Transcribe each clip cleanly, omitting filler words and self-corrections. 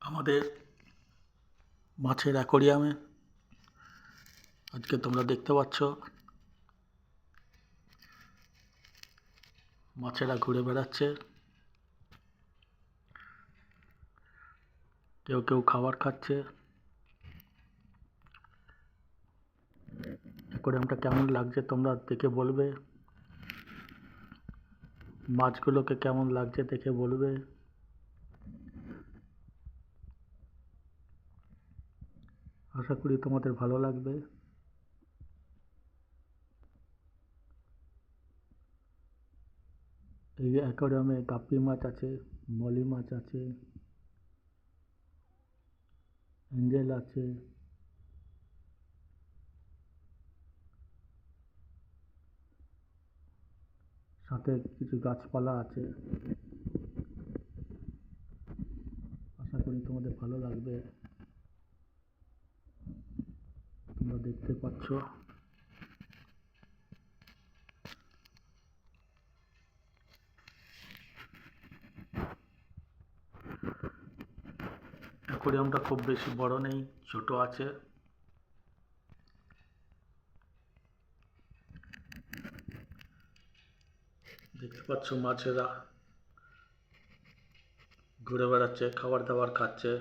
আমাদের মাছের অ্যাকোরিয়ামে আজকে তোমরা দেখতে পাচ্ছ মাছেরা ঘুরে বেড়াচ্ছে, কেউ কেউ খাবার খাচ্ছে। অ্যাকোরিয়ামটা কেমন লাগছে তোমরা দেখে বলবে, মাছগুলোকে কেমন লাগছে দেখে বলবে। আশা করি তোমাদের ভালো লাগবে। এই অ্যাকোরিয়ামে গাপ্পি মাছ আছে, মলি মাছ আছে, অ্যাঞ্জেল আছে, সাথে কিছু গাছপালা আছে। আশা করি তোমাদের ভালো লাগবে। তোমরা দেখতে পাচ্ছ অ্যাকোরিয়ামটা খুব বেশি বড় নেই, ছোট আছে। দেখতে পাচ্ছ মাছেরা ঘুরে বেড়াচ্ছে, খাবার দাবার খাচ্ছে।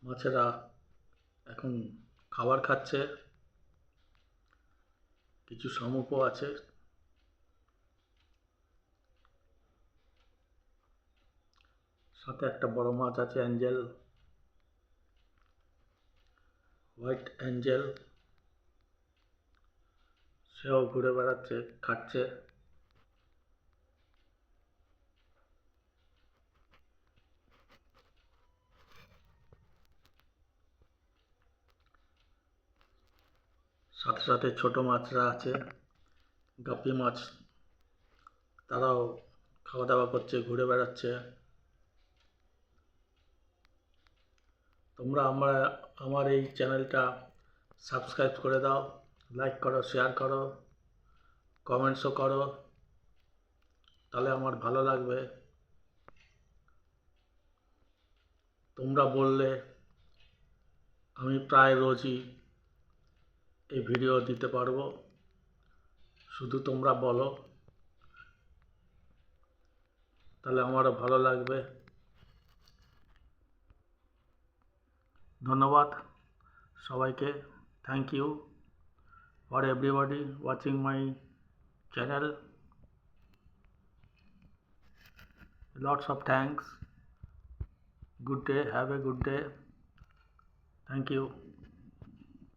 মাছেরা এখন খাবার খাচ্ছে, কিছু শামুকও আছে। সাথে একটা বড় মাছ আছে, অ্যাঞ্জেল, হোয়াইট অ্যাঞ্জেল, সেও ঘুরে বেড়াচ্ছে, খাচ্ছে। সাথে সাথে ছোট মাছরা আছে, গাপ্পি মাছ, তারাও খাওয়া দাওয়া করছে, ঘুরে বেড়াচ্ছে। তোমরা আমার এই চ্যানেলটা সাবস্ক্রাইব করে দাও, লাইক করো, শেয়ার করো, কমেন্টসও করো, তাহলে আমার ভালো লাগবে। তোমরা বললে আমি প্রায় রোজই এই ভিডিও দিতে পারবো, শুধু তোমরা বলো, তাহলে আমারও ভালো লাগবে। ধন্যবাদ সবাইকে। Thank you for everybody watching my channel. Lots of thanks. Good day. Have a good day. Thank you.